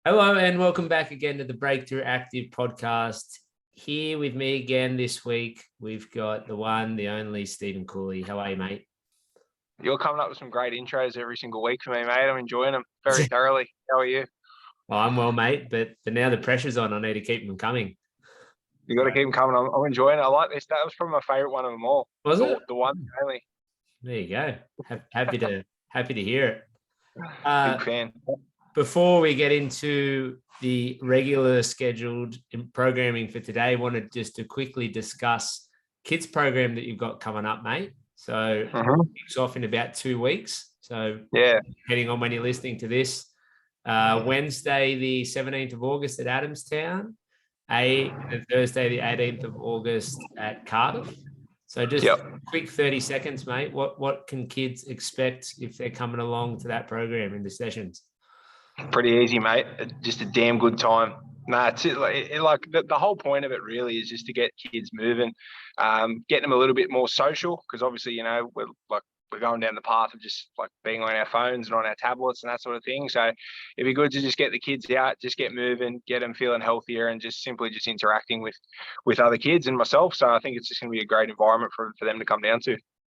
Hello and welcome back again to the Break-Thru Active podcast. Here with me again this week, we've got the one, the only Stephen Cooley. How are you, mate? You're coming up with some great intros every single week for me, mate. I'm enjoying them very thoroughly. How are you? Well, I'm well, mate, but now the pressure's on. I need to keep them coming. You got to keep them coming. I'm enjoying it. I like this. That was probably my favourite one of them all. Was it? The one only. There you go. Happy to hear it. Big fan. Before we get into the regular scheduled programming for today, I wanted just to quickly discuss kids program that you've got coming up, mate. So it kicks off in about 2 weeks. So yeah, depending on when you're listening to this, Wednesday, the 17th of August at Adamstown, and Thursday, the 18th of August at Cardiff. So just quick 30 seconds, mate. What can kids expect if they're coming along to that program in the sessions? Pretty easy, mate. Just a damn good time. It's like the whole point of it really is just to get kids moving, get them a little bit more social, because obviously, we're going down the path of just like being on our phones and on our tablets and that sort of thing. So it'd be good to just get the kids out, just get moving, get them feeling healthier, and just simply just interacting with other kids and myself. So I think it's just going to be a great environment for them to come down to.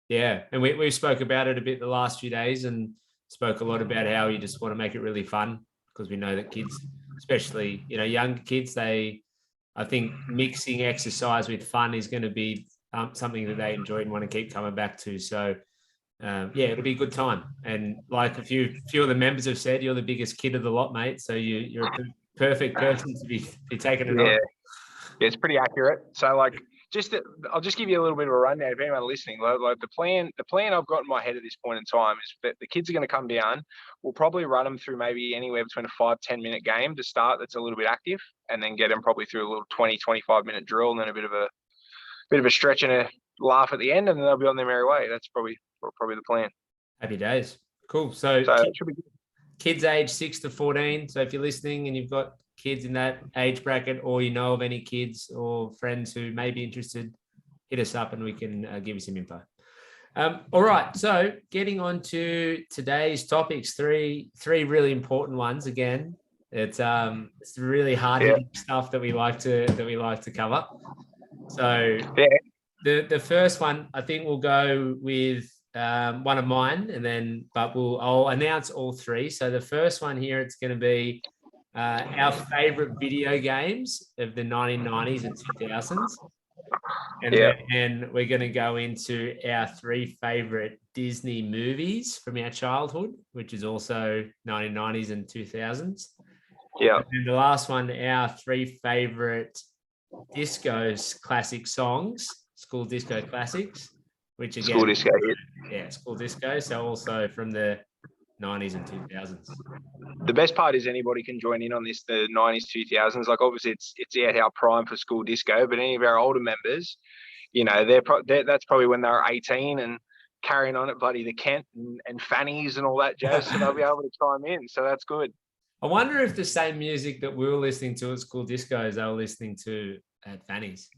Yeah, and we spoke about it a bit the last few days and spoke a lot about how you just want to make it really fun, because we know that kids, especially young kids, I think mixing exercise with fun is going to be something that they enjoy and want to keep coming back to. So it'll be a good time. And like a few of the members have said, you're the biggest kid of the lot, mate. So you're a perfect person to be taking it on. Yeah, it's pretty accurate. So I'll just give you a little bit of a rundown if anyone listening. Like the plan I've got in my head at this point in time is that the kids are going to come down. We'll probably run them through maybe anywhere between a 5-10 minute game to start that's a little bit active, and then get them probably through a little 20-25 minute drill, and then a bit of a stretch and a laugh at the end, and then they'll be on their merry way. That's probably the plan. Happy days. Cool. So it should be good. Kids age 6 to 14. So if you're listening and you've got kids in that age bracket, or you know of any kids or friends who may be interested, hit us up and we can give you some info. All right, so getting on to today's topics, three really important ones. Again, it's really hard stuff that we like to cover. So the first one, I think we'll go with one of mine, but I'll announce all three. So the first one here, it's going to be our favorite video games of the 1990s and 2000s. And then we're going to go into our three favorite Disney movies from our childhood, which is also 1990s and 2000s. Yeah. And the last one, our three favorite classic songs, school disco classics, which again, school disco. Yeah, school disco. So also from the 90s and 2000s. The best part is anybody can join in on this, the 90s, 2000s. Like obviously it's at our prime for school disco, but any of our older members, that's probably when they were 18 and carrying on at bloody the Kent and Fannies and all that jazz. So they'll be able to chime in. So that's good. I wonder if the same music that we were listening to at school discos, they were listening to at Fannies.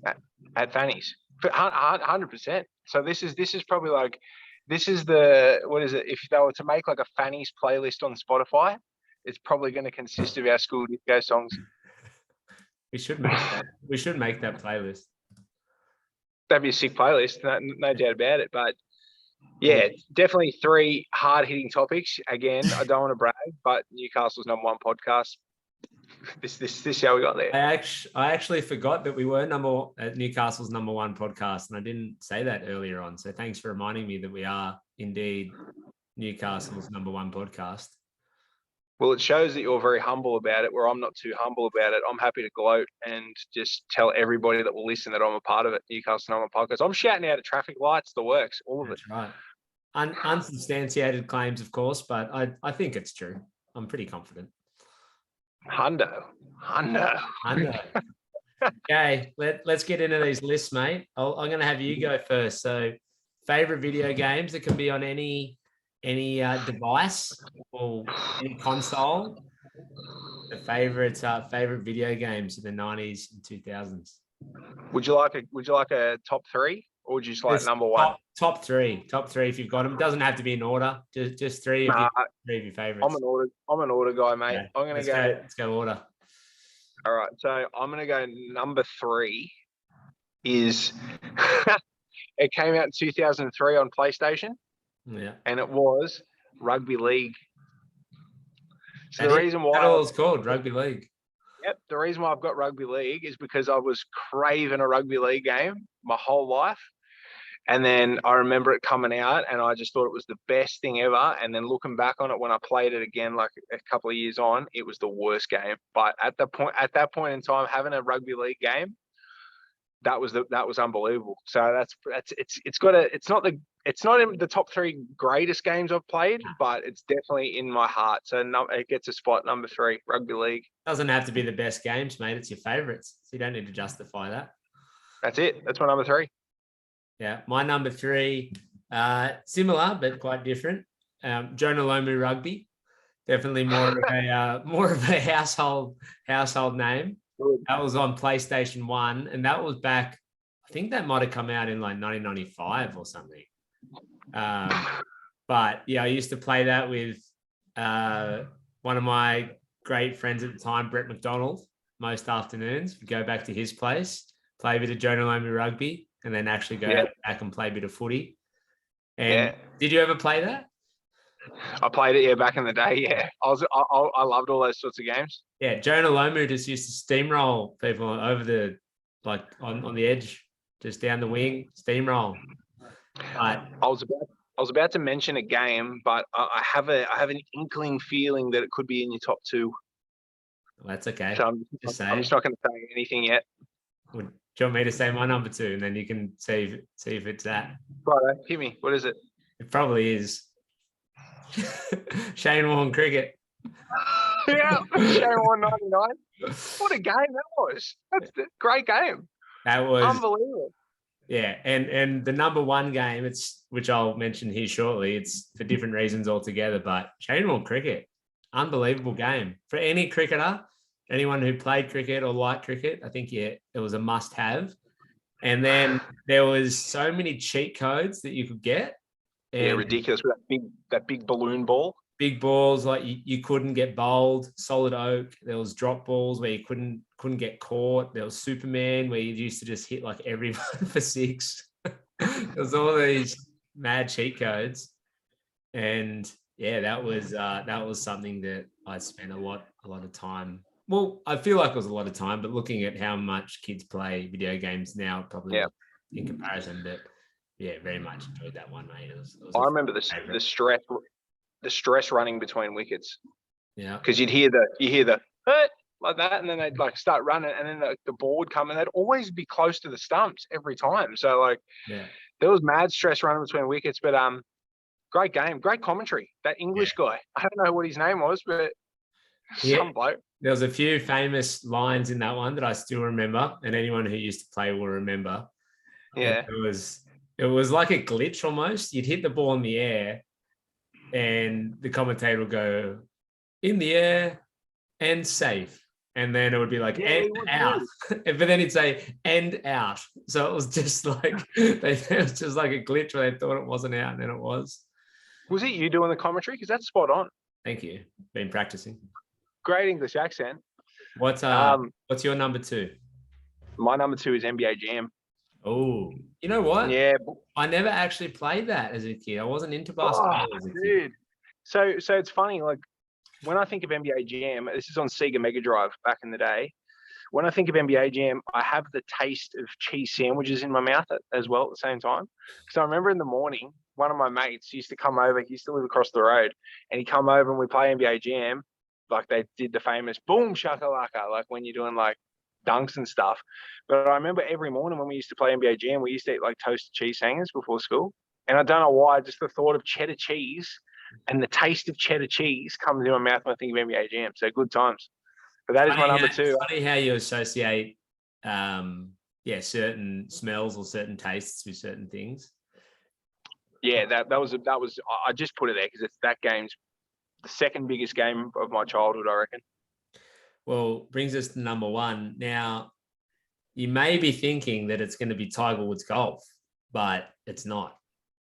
At Fannies, 100%. So this is probably like, this is what is it? If they were to make like a Fannies playlist on Spotify, it's probably going to consist of our school disco songs. We should make that. We should make that playlist. That'd be a sick playlist, no doubt about it. But yeah, definitely three hard-hitting topics. Again, I don't want to brag, but Newcastle's #1 podcast. This how we got there. I actually forgot that we were Newcastle's #1 podcast, and I didn't say that earlier on. So thanks for reminding me that we are indeed Newcastle's #1 podcast. Well, it shows that you're very humble about it, where I'm not too humble about it. I'm happy to gloat and just tell everybody that will listen that I'm a part of it. Newcastle #1 podcast. I'm shouting out at traffic lights, the works, all of it. Right. Unsubstantiated claims, of course, but I think it's true. I'm pretty confident. Hundo. Okay, let's get into these lists, mate. I'm going to have you go first. So, favorite video games that can be on any device or any console. The favorite video games in the 90s and 2000s. Would you like a top three? or just like Just number one? Top three if you've got them. It doesn't have to be in order. Just three of your favorites. I'm an order guy, mate. Okay. I'm gonna Let's go order. All right, so I'm gonna go number 3 is it came out in 2003 on PlayStation. Yeah. And it was Rugby League. So That all it's called, Rugby League. Yep. The reason why I've got Rugby League is because I was craving a Rugby League game my whole life. And then I remember it coming out and I just thought it was the best thing ever. And then looking back on it when I played it again, like a couple of years on, it was the worst game. But at that point in time, having a Rugby League game, that was unbelievable. So it's not in the top 3 greatest games I've played, but it's definitely in my heart. So it gets a spot number 3, Rugby League. Doesn't have to be the best games, mate. It's your favorites. So you don't need to justify that. That's it. That's my number 3. Yeah. My number 3, similar, but quite different. Jonah Lomu Rugby. Definitely more of a household name. That was on PlayStation 1, and that was back, I think that might have come out in like 1995 or something. But yeah, I used to play that with one of my great friends at the time, Brett McDonald, most afternoons. We'd go back to his place, play a bit of Jonah Lomu Rugby, and then actually go back and play a bit of footy. And did you ever play that? I played it, back in the day. Yeah, I loved all those sorts of games. Yeah, Jonah Lomu just used to steamroll people over the on the edge, just down the wing, steamroll. But I was about to mention a game, but I have an inkling feeling that it could be in your top 2. Well, that's okay. So I'm just not going to say anything yet. Do you want me to say my number 2, and then you can see if it's that? Right, hit me. What is it? It probably is. Shane Warne cricket. Yeah, Shane Warne 99. What a game that was. That's a great game. That was unbelievable. Yeah, and the number 1 game, which I'll mention here shortly, it's for different reasons altogether, but Shane Warne cricket, unbelievable game. For any cricketer, anyone who played cricket or liked cricket, I think, it was a must-have. And then there was so many cheat codes that you could get. And ridiculous with that big balloon ball. Big balls, like you couldn't get bowled, solid oak. There was drop balls where you couldn't get caught. There was Superman where you used to just hit like everyone for 6. There was all these mad cheat codes, and yeah, that was something that I spent a lot of time. Well, I feel like it was a lot of time, but looking at how much kids play video games now, probably in comparison, but yeah, very much enjoyed that one, mate. It was I remember the stress running between wickets. Yeah, because you hear the hurt like that, and then they'd like start running, and then the ball would come, and they'd always be close to the stumps every time. So like, there was mad stress running between wickets. But great game, great commentary. That English guy, I don't know what his name was, but some bloke. There was a few famous lines in that one that I still remember, and anyone who used to play will remember. Yeah, it was like a glitch almost. You'd hit the ball in the air, and the commentator would go, in the air and safe. And then it would be like, and out. But then it'd say, and out. So it was just like, it was just like a glitch where they thought it wasn't out, and then it was. Was it you doing the commentary? Because that's spot on. Thank you. Been practicing. Great English accent. What's your number 2? My number 2 is NBA Jam. Oh, you know what? Yeah. I never actually played that as a kid. I wasn't into basketball as a kid. So it's funny, like when I think of NBA Jam, this is on Sega Mega Drive back in the day. When I think of NBA Jam, I have the taste of cheese sandwiches in my mouth as well at the same time. So I remember in the morning, one of my mates used to come over. He used to live across the road, and he'd come over and we play NBA Jam. Like they did the famous boom shakalaka, like when you're doing like dunks and stuff. But I remember every morning when we used to play NBA Jam, we used to eat like toasted cheese sandwiches before school. And I don't know why, just the thought of cheddar cheese and the taste of cheddar cheese comes in my mouth when I think of NBA Jam. So good times. But that is my number 2. It's funny how you associate, certain smells or certain tastes with certain things. Yeah, that was. I just put it there because that game's the second biggest game of my childhood, I reckon. Well, brings us to number 1. Now, you may be thinking that it's going to be Tiger Woods golf, but it's not.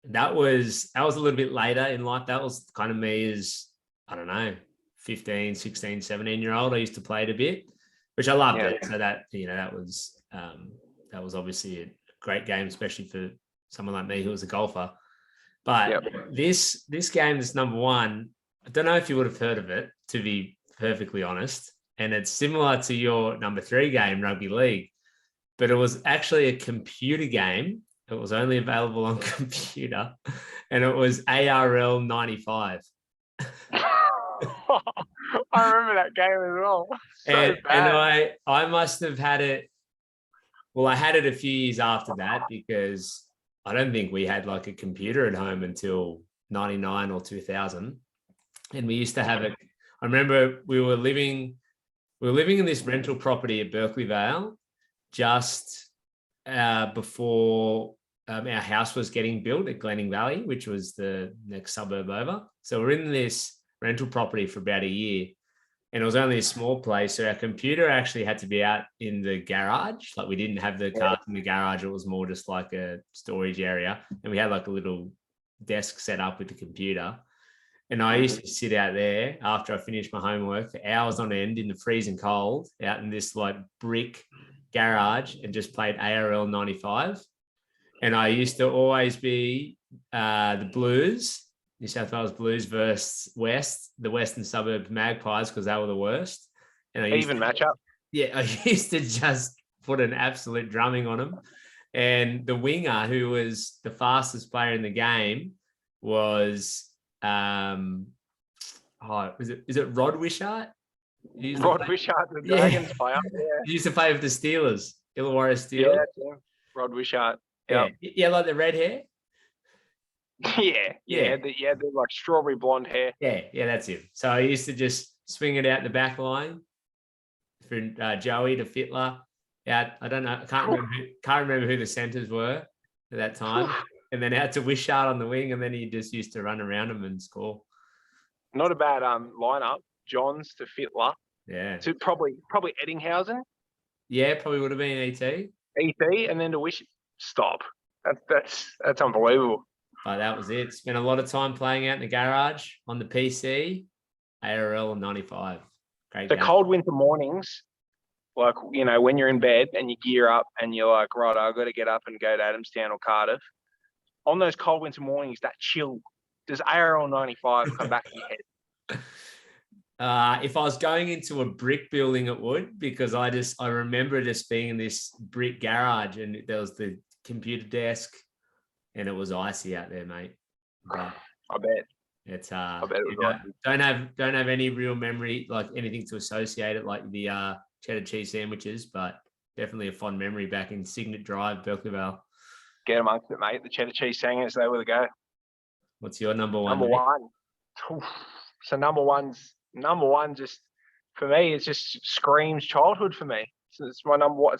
That was a little bit later in life. That was kind of me as, I don't know, 15, 16, 17-year-old. I used to play it a bit, which I loved it. So that, that was obviously a great game, especially for someone like me who was a golfer. But this game is number one. I don't know if you would have heard of it, to be perfectly honest. And it's similar to your number 3 game, Rugby League, but it was actually a computer game. It was only available on computer, and it was ARL 95. I remember that game as well. And I must have had it. Well, I had it a few years after that, because I don't think we had like a computer at home until 99 or 2000. And we used to have it. I remember we were living in this rental property at Berkeley Vale just before our house was getting built at Glenning Valley, which was the next suburb over. So we're in this rental property for about a year, and it was only a small place. So our computer actually had to be out in the garage. Like, we didn't have the cars in the garage. It was more just like a storage area. And we had like a little desk set up with the computer. And I used to sit out there after I finished my homework for hours on end in the freezing cold out in this like brick garage and just played ARL 95. And I used to always be the Blues, New South Wales Blues versus the Western Suburb Magpies, because they were the worst. And matchup. Yeah, I used to just put an absolute drumming on them. And the winger, who was the fastest player in the game, was is it Rod Wishart? Rod Wishart, the Dragons player. Yeah. He used to play with the Steelers, Illawarra Steelers. Yeah, Rod Wishart. Yeah, like the red hair. Yeah, they're like strawberry blonde hair. Yeah, that's him. So I used to just swing it out the back line for Joey to Fittler. Yeah, I don't know. I can't remember who the centers were at that time. And then out to Wishart on the wing, and then he just used to run around him and score. Not a bad lineup. Johns to Fittler. Yeah. To probably Eddinghausen. Yeah, probably would have been ET. ET, and then to stop. That's unbelievable. But that was it. Spent a lot of time playing out in the garage on the PC. ARL 95. Great game. Cold winter mornings, like, when you're in bed and you gear up and you're like, right, I've got to get up and go to Adamstown or Cardiff. On those cold winter mornings, that chill, does ARL 95 come back in your head? If I was going into a brick building, it would, because I remember just being in this brick garage and there was the computer desk and it was icy out there, mate. But I bet. It's I bet it was icy. Don't have any real memory, like anything to associate it, like the cheddar cheese sandwiches, but definitely a fond memory back in Signet Drive, Berkeley Vale. Get amongst it, mate. The cheddar cheese sandwiches, they were the go. What's your number one? Number one. So number one, just for me, it just screams childhood for me. So it's my number one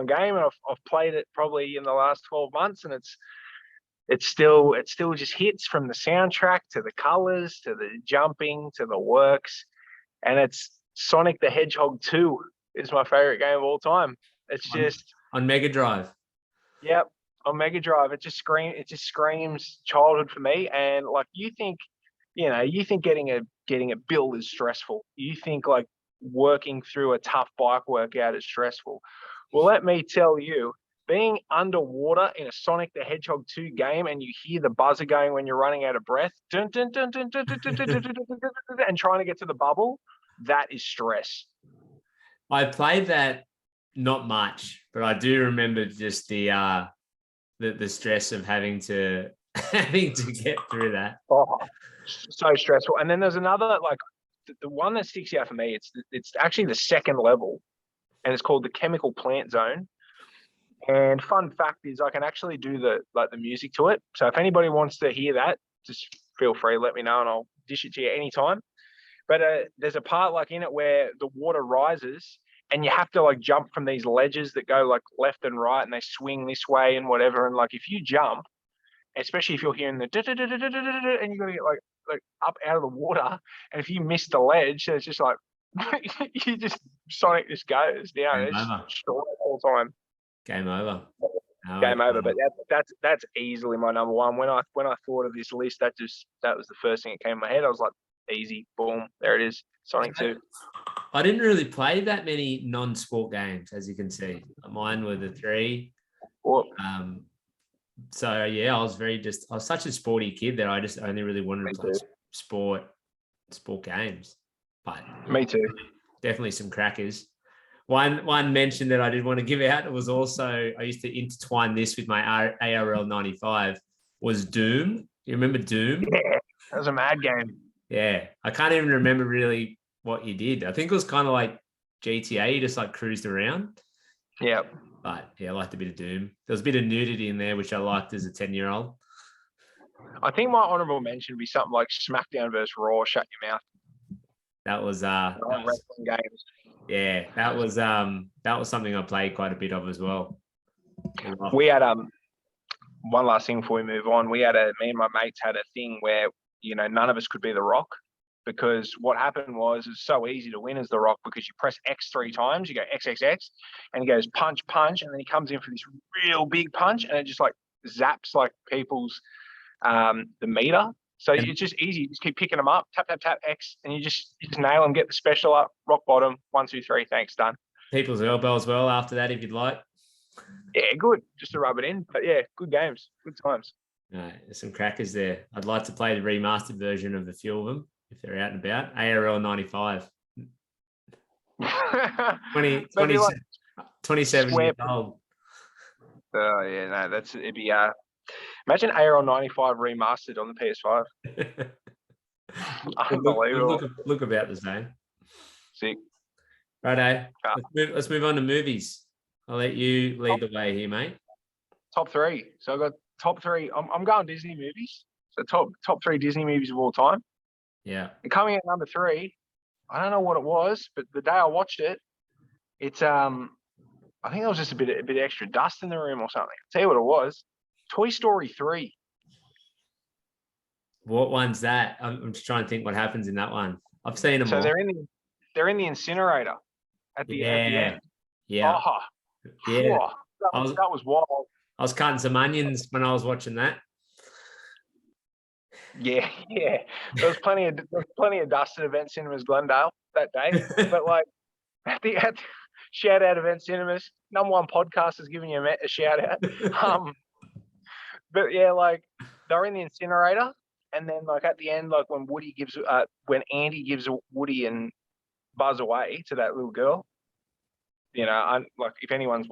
game, and I've played it probably in the last 12 months, and it still just hits, from the soundtrack to the colors to the jumping to the works, and it's Sonic the Hedgehog 2 is my favorite game of all time. It's just on Mega Drive. Yep, on Mega Drive. It just screams childhood for me. And like, you think getting a build is stressful. You think like working through a tough bike workout is stressful. Well, let me tell you, being underwater in a Sonic the Hedgehog 2 game, and you hear the buzzer going when you're running out of breath, and trying to get to the bubble, that is stress. I played that not much, but I do remember just the stress of having to get through that. Oh, so stressful. And then there's another, like, the one that sticks out for me. It's actually the second level, and it's called the Chemical Plant Zone. And fun fact is, I can actually do the music to it. So if anybody wants to hear that, just feel free, let me know, and I'll dish it to you anytime. But there's a part like in it where the water rises, and you have to like jump from these ledges that go like left and right, and they swing this way and whatever. And like, if you jump, especially if you're hearing the and you got to get like up out of the water, and if you miss the ledge, it's just like Sonic just goes down. It's short all the time. Game over. game over. But that's easily my number one. When I thought of this list, that was the first thing that came in my head. I was like, easy, boom, there it is, Sonic 2. I didn't really play that many non-sport games, as you can see. Mine were the 3. So yeah, I was such a sporty kid that I just only really wanted to play sport games. But me too. Definitely some crackers. One mention that I did want to give out was also, I used to intertwine this with my ARL 95, was Doom. You remember Doom? Yeah, that was a mad game. Yeah, I can't even remember really what you did. I think it was kind of like GTA, you just like cruised around. Yeah. But yeah, I liked a bit of Doom. There was a bit of nudity in there, which I liked as a 10-year-old. I think my honourable mention would be something like SmackDown versus Raw, Shut Your Mouth. That was wrestling games. Yeah, that was something I played quite a bit of as well. We had one last thing before we move on. Me and my mates had a thing where, none of us could be The Rock, because what happened was it's so easy to win as The Rock because you press X 3 times, you go X, X, X, and he goes punch, punch, and then he comes in for this real big punch, and it just like zaps like people's the meter. So it's just easy. You just keep picking them up, tap, tap, tap, X, and you just nail them, get the special up, rock bottom, 1, 2, 3, thanks, done. People's elbow as well after that, if you'd like. Yeah, good. Just to rub it in. But yeah, good games, good times. There's some crackers there. I'd like to play the remastered version of a few of them if they're out and about. ARL 95. 27 years old. Oh, yeah, no, it'd be... Imagine ARL 95 remastered on the PS5. Unbelievable. Look about the same. Sick. Righto. Let's move on to movies. I'll let you lead the way here, mate. Top 3. So I've got top 3. I'm going Disney movies. So top 3 Disney movies of all time. Yeah. And coming at number 3, I don't know what it was, but the day I watched it, it's I think there was just a bit extra dust in the room or something. I'll tell you what it was. Toy Story 3. What one's that? I'm just trying to think what happens in that one. I've seen them all. So they're in the incinerator at the end. Yeah. Oh, yeah. That was wild. I was cutting some onions when I was watching that. Yeah. There was plenty of dust at Event Cinemas Glendale that day. But like at shout out Event Cinemas, number 1 podcast is giving you a shout out. But yeah, like they're in the incinerator, and then like at the end, like when Andy gives Woody and Buzz away to that little girl, like if anyone's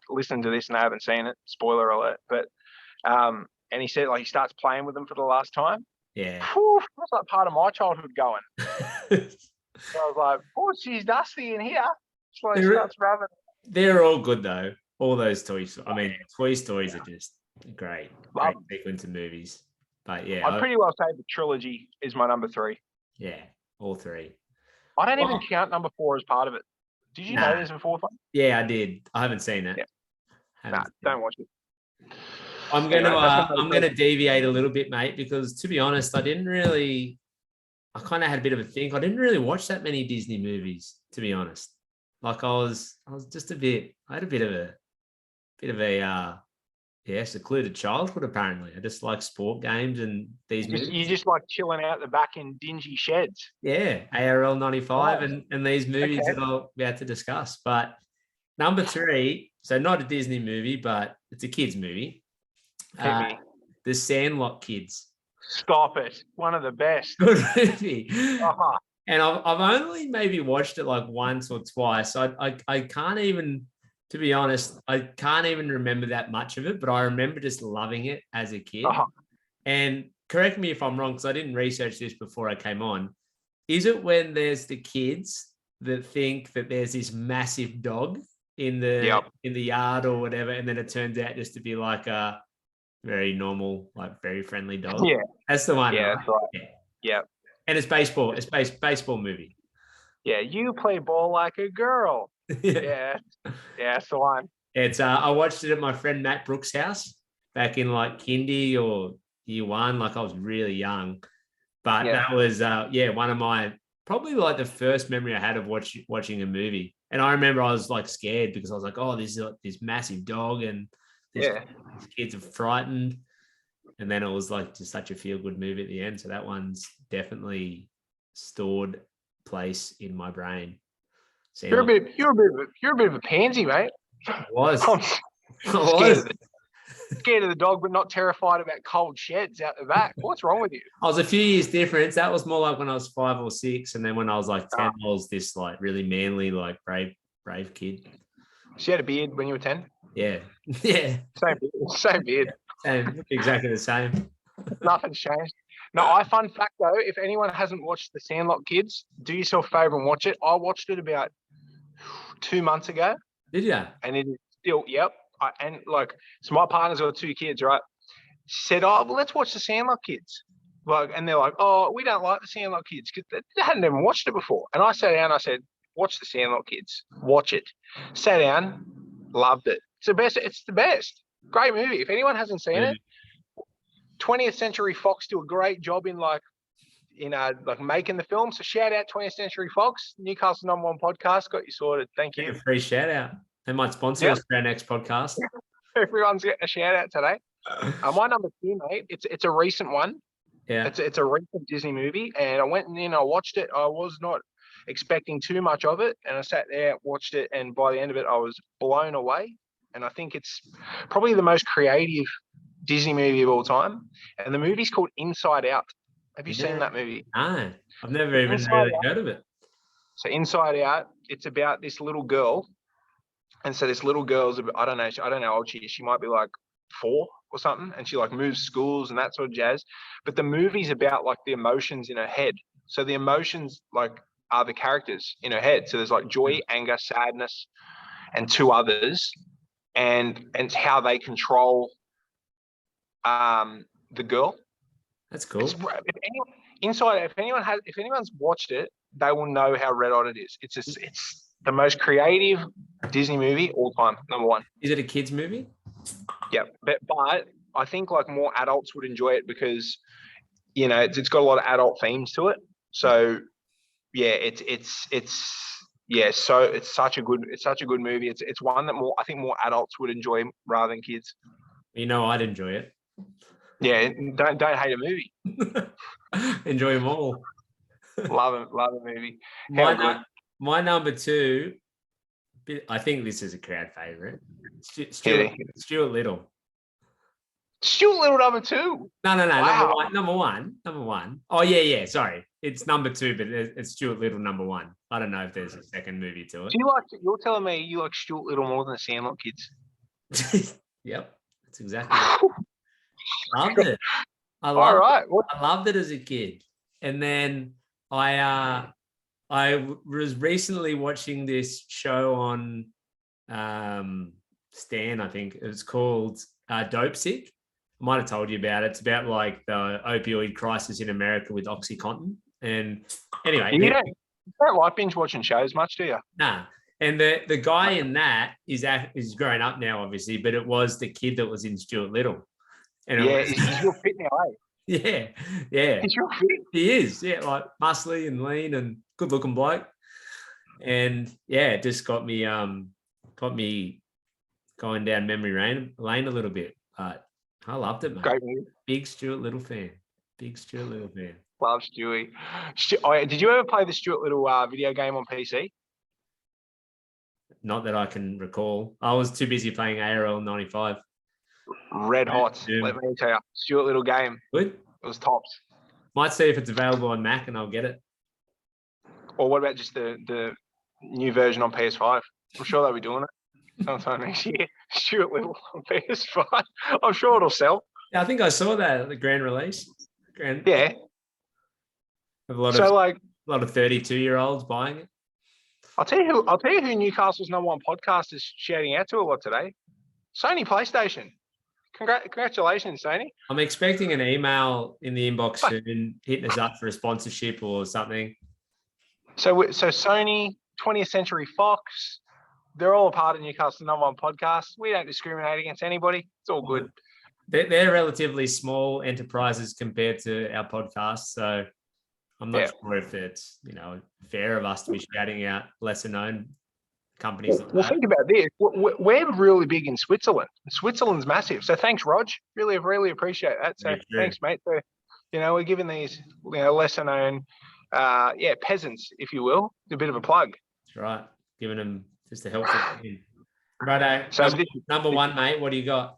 listened to this and they haven't seen it, spoiler alert. But and he said like he starts playing with them for the last time. Yeah, that's like part of my childhood going. So I was like, oh, she's dusty in here. So he starts rubbing. They're all good though. All those toys. I mean, Toy Stories are just great sequence of movies. But yeah, I'd pretty well say the trilogy is my number 3. Yeah, all 3. I don't even count number 4 as part of it. Did you know there's a 4th one? Yeah, I did. I haven't seen it. Yeah. Don't watch it. I'm gonna deviate a little bit, mate, because to be honest, I kind of had a bit of a think. I didn't really watch that many Disney movies, to be honest. Like I was just I had a bit of a secluded childhood, apparently. I just like sport games and these movies. You just like chilling out the back in dingy sheds. Yeah, ARL 95 and these movies that I'll be able to discuss. But number 3, so not a Disney movie, but it's a kids movie. The Sandlot Kids. Stop it. One of the best. Good movie. Uh-huh. And I've only maybe watched it like once or twice. I can't even... To be honest, I can't even remember that much of it, but I remember just loving it as a kid. Uh-huh. And correct me if I'm wrong, because I didn't research this before I came on. Is it when there's the kids that think that there's this massive dog in the yard or whatever, and then it turns out just to be like a very normal, like very friendly dog? Yeah, that's the one. Yeah, right? That's right. Yeah, and it's baseball. It's baseball movie. Yeah, you play ball like a girl. Yeah, that's the one. It's I watched it at my friend Matt Brooks' house back in like kindy or year 1. Like I was really young, but that was one of my probably like the first memory I had of watching a movie. And I remember I was like scared because I was like, oh, this is like this massive dog, and these kids are frightened. And then it was like just such a feel-good movie at the end. So that one's definitely stored place in my brain. You're a bit of a pansy, mate. I was. I'm scared of the dog, but not terrified about cold sheds out the back. What's wrong with you? I was a few years difference. That was more like when I was 5 or 6, and then when I was like 10, I was this like really manly, like brave kid. She had a beard when you were 10? Yeah. Yeah. Same beard. And exactly the same. Nothing's changed. No, fun fact though, if anyone hasn't watched the Sandlot kids, do yourself a favor and watch it. I watched it about 2 months ago. Did you? And it is still, yep. So my partner's got 2 kids, right? She said, oh, well, let's watch the Sandlot kids. And they're like, oh, we don't like the Sandlot kids because they hadn't even watched it before. And I sat down, I said, watch the Sandlot kids. Watch it. Sat down, loved it. It's the best. It's the best. Great movie. If anyone hasn't seen it, 20th Century Fox do a great job in making the film. So shout out 20th Century Fox, Newcastle #1 podcast. Got you sorted. Thank you. A free shout out. They might sponsor us for our next podcast. Everyone's getting a shout out today. My number 2, mate. It's a recent one. Yeah. It's a recent Disney movie, and I went and I watched it. I was not expecting too much of it, and I sat there, watched it, and by the end of it, I was blown away. And I think it's probably the most creative Disney movie of all time. And the movie's called Inside Out. Have you seen that movie? No, I've never even really heard of it. So Inside Out, it's about this little girl. And so this little girl's, I don't know how old she is. She might be like 4 or something. And she like moves schools and that sort of jazz. But the movie's about like the emotions in her head. So the emotions like are the characters in her head. So there's like joy, anger, sadness, and 2 others. And how they control the girl. That's cool. If anyone's watched it, they will know how red hot it is. It's the most creative Disney movie all time. Number 1. Is it a kids movie? Yeah, but I think like more adults would enjoy it because it's got a lot of adult themes to it. So yeah, so it's such a good movie. It's one that I think more adults would enjoy rather than kids. I'd enjoy it. Yeah, don't hate a movie. Enjoy them all. Love a movie. My number 2, I think this is a crowd favorite. Stuart Little. Stuart Little number 2. No. Wow. Number one. Oh yeah. Sorry, it's number 2, but it's Stuart Little number 1. I don't know if there's a second movie to it. You're telling me you like Stuart Little more than the Sandlot kids? Yep, that's exactly it. Loved it. I loved it as a kid, and then I was recently watching this show on Stan. I think it was called Dope Sick. I might have told you about it. It's about like the opioid crisis in America with OxyContin. And anyway, you don't like binge watching shows much, do you? Nah. And the guy in that is grown up now, obviously, but it was the kid that was in Stuart Little. And he's real fit now, eh? Yeah. He's real fit. He is, yeah, like muscly and lean and good looking bloke. And yeah, it just got me going down memory lane a little bit. But I loved it, mate. Great movie. Big Stuart Little fan. Love Stewie. Did you ever play the Stuart Little video game on PC? Not that I can recall. I was too busy playing ARL 95. Red hot. Let me tell you. Stuart Little game. Good. It was tops. Might see if it's available on Mac and I'll get it. Or what about just the new version on PS5? I'm sure they'll be doing it sometime next year. Stuart Little on PS5. I'm sure it'll sell. Yeah, I think I saw that at the grand release. Yeah. A lot of 32-year-olds buying it. I'll tell you who Newcastle's #1 podcast is shouting out to a lot today. Sony PlayStation. Congratulations, Sony. I'm expecting an email in the inbox soon hitting us up for a sponsorship or something. So Sony, 20th Century Fox, they're all a part of Newcastle's #1 podcast. We don't discriminate against anybody. It's all good. They're relatively small enterprises compared to our podcast, so I'm not sure if it's fair of us to be shouting out lesser known companies like Well, that. think about this. We're really big in Switzerland. Switzerland's massive. So thanks, Rog. Really appreciate that. So thanks, mate. So, we're giving these, lesser known, peasants, if you will, a bit of a plug. That's right. Giving them just a helpful thing. Righto. So number one, mate. What do you got?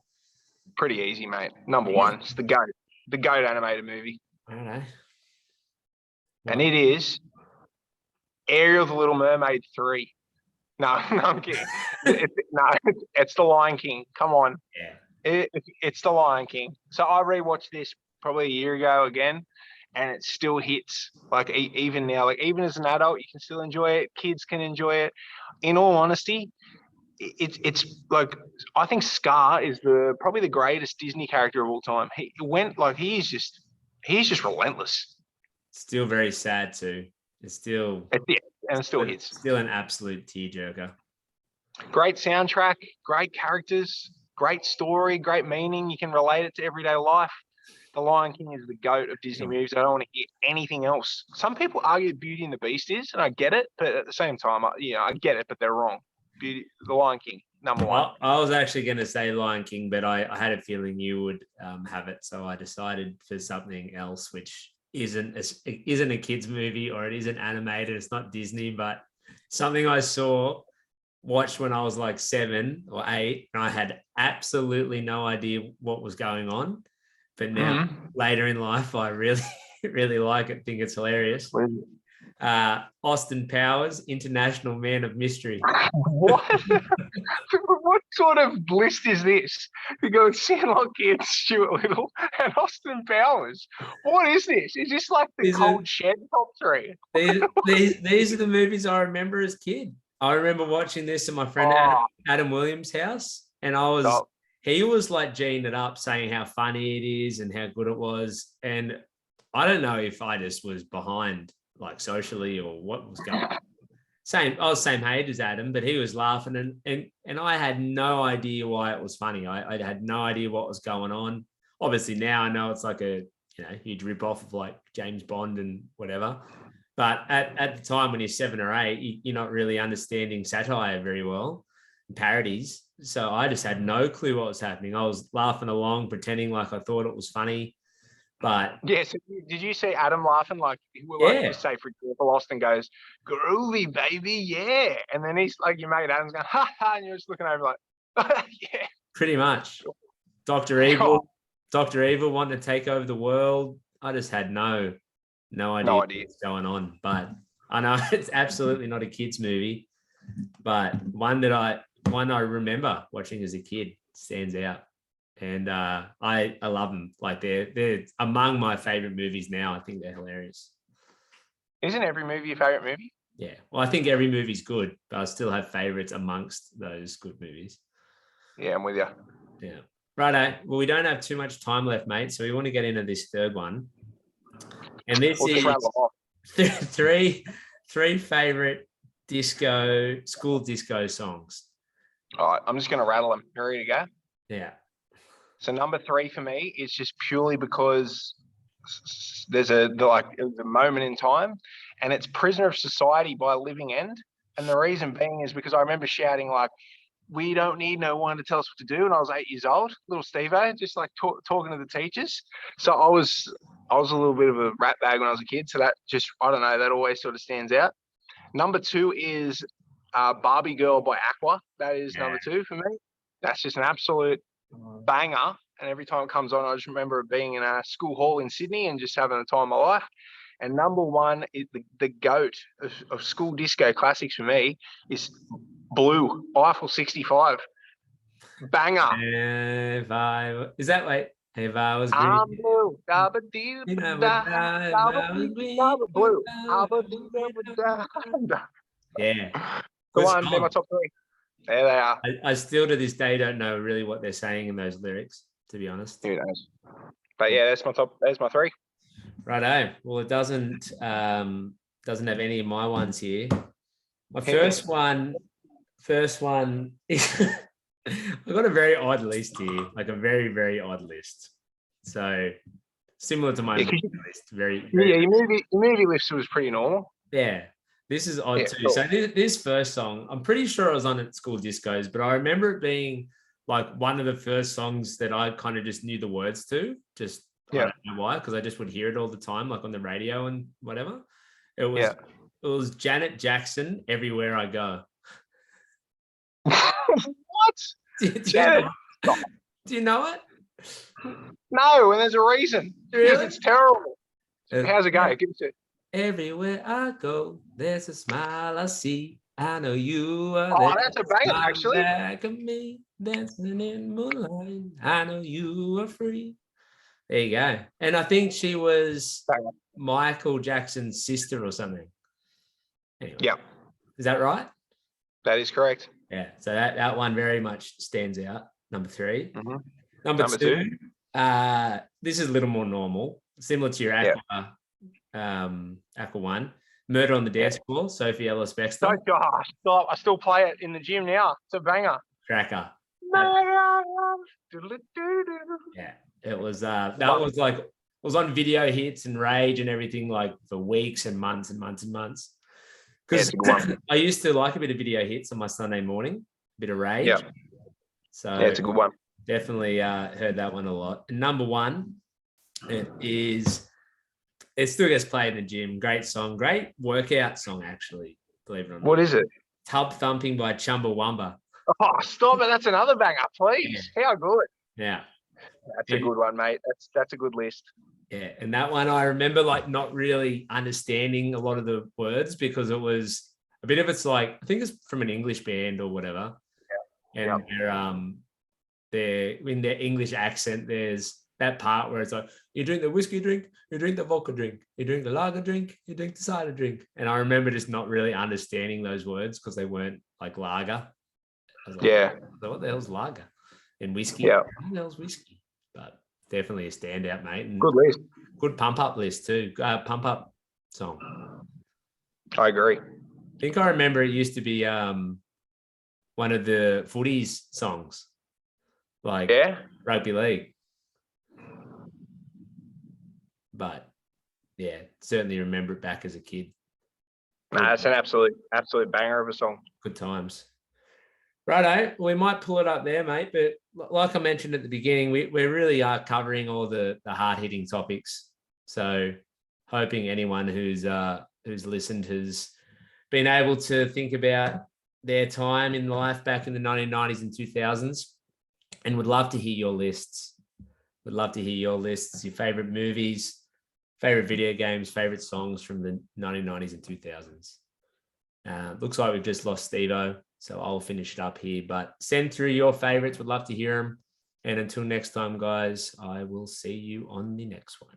Pretty easy, mate. Number one. It's the GOAT animated movie. I don't know. And it is Ariel the Little Mermaid 3. No, I'm kidding. It's The Lion King. Come on. Yeah. It's The Lion King. So I rewatched this probably a year ago again, and it still hits. Like even now, like even as an adult, you can still enjoy it. Kids can enjoy it. In all honesty, it's like I think Scar is probably the greatest Disney character of all time. He's just relentless. Still very sad too. It still hits. Still an absolute tearjerker. Great soundtrack, great characters, great story, great meaning. You can relate it to everyday life. The Lion King is the GOAT of Disney movies. I don't want to hear anything else. Some people argue Beauty and the Beast is, and I get it, but at the same time, I get it, but they're wrong. The Lion King, number one. I was actually going to say Lion King, but I had a feeling you would have it, so I decided for something else, which isn't a kids movie, or it isn't animated. It's not Disney, but something I watched when I was like 7 or 8, and I had absolutely no idea what was going on. But now, later in life, I really, really like it. Think it's hilarious. Austin Powers, International Man of Mystery. What? What sort of list is this? You got Sandlot Kid, Stuart Little, and Austin Powers. What is this? Is this like the Cold Shed top 3? These are the movies I remember as a kid. I remember watching this at my friend Adam Williams' house, and he was like G'ing it up, saying how funny it is and how good it was. And I don't know if I just was behind, like socially, or what was going on. I was same age as Adam, but he was laughing, and I had no idea why it was funny. I had no idea what was going on. Obviously now I know it's like a huge rip off of like James Bond and whatever. But at the time when you're 7 or 8, you're not really understanding satire very well, parodies. So I just had no clue what was happening. I was laughing along, pretending like I thought it was funny. But yes, did you see Adam laughing? Say for example, Austin goes, "Groovy, baby, yeah," and then he's like, your mate Adam's going, "Ha ha," and you're just looking over like, "Yeah." Pretty much. Dr. Evil wanting to take over the world. I just had no idea what's going on. But I know it's absolutely not a kids movie, but one I remember watching as a kid stands out. And I love them. Like they're among my favorite movies now. I think they're hilarious. Isn't every movie your favorite movie? Yeah. Well, I think every movie's good, but I still have favorites amongst those good movies. Yeah, I'm with you. Yeah. Righto. Well, we don't have too much time left, mate. So we want to get into this third one. And this is three favorite school disco songs. All right, I'm just going to rattle them. You ready to go? Yeah. So number 3 for me is just purely because there's a moment in time, and it's "Prisoner of Society" by Living End. And the reason being is because I remember shouting like, "We don't need no one to tell us what to do." And I was 8 years old, little Steve-O, just like talking to the teachers. So I was a little bit of a rat bag when I was a kid. So that just, I don't know, that always sort of stands out. Number 2 is Barbie Girl by Aqua. That is number 2 for me. That's just an absolute banger. And every time it comes on, I just remember it being in a school hall in Sydney and just having the time of my life. And number 1 is the GOAT of school disco classics for me is Blue, Eiffel 65. Banger. Is that like, if I was green, I'm blue. Blue. Yeah. They're my top 3. There they are. I still to this day don't know really what they're saying in those lyrics, to be honest. Who knows? But yeah, there's my 3. Righto. Well, it doesn't have any of my ones here. My first one is I've got a very odd list here, like a very, very odd list. So similar to my movie list. Very your movie list was pretty normal. Yeah. This is odd Yeah, too. cool. So this first song, I'm pretty sure it was on at school discos, but I remember it being like one of the first songs that I kind of just knew the words to. Just I Yeah. don't know why, because I just would hear it all the time, like on the radio and whatever. It was Yeah. it was Janet Jackson, Everywhere I Go. What? Do Janet? you know it? No, and there's a reason. Because Really? it's terrible. How's it go? Give it to. Everywhere I go, there's a smile I see. I know you are Oh, there. that's a banger, Smiling actually. back at me, dancing in moonlight. I know you are free. There you go. And I think she was Banger. Michael Jackson's sister or something. Anyway, Yeah, is that right? that is correct. Yeah. So that one very much stands out. Number 3. Mhm. Number Number 2. two. This is a little more normal, similar to your Aqua, Aqua one. Murder on the Dance Floor, Sophie Ellis Bextor. Oh, gosh, stop. I still play it in the gym now. It's a banger. Cracker. Yeah. It was that was like it was on video hits and rage and everything like for weeks and months and months and months. Because I used to like a bit of video hits on my Sunday morning, a bit of rage. Yeah. So Yeah, it's a good one. Definitely heard that one a lot. And number 1, it still gets played in the gym. Great song, great workout song, actually, believe it or not. What is it? Tub Thumping by Chumbawamba. Oh, stop it. That's another banger, please. Yeah. How good. Yeah. That's a good one, mate. That's a good list. Yeah. And that one, I remember like not really understanding a lot of the words because it was a bit of it's like, I think it's from an English band or whatever. Yeah. And they're in their English accent, there's that part where it's like, you drink the whiskey drink, you drink the vodka drink, you drink the lager drink, you drink the cider drink. And I remember just not really understanding those words because they weren't like lager. I was like, what the hell's lager? And whiskey? Yeah. What the hell's whiskey? But definitely a standout, mate. And good list. Good pump up list too. Pump up song. I agree. I think I remember it used to be one of the footies songs, like rugby league. But yeah, certainly remember it back as a kid. Nah, it's an absolute banger of a song. Good times. Righto, we might pull it up there, mate. But like I mentioned at the beginning, we really are covering all the hard-hitting topics. So hoping anyone who's listened has been able to think about their time in life back in the 1990s and 2000s, and would love to hear your lists. Would love to hear your lists, your favorite movies, favorite video games, favorite songs from the 1990s and 2000s. Looks like we've just lost Steve-O, so I'll finish it up here. But send through your favorites. Would love to hear them. And until next time, guys, I will see you on the next one.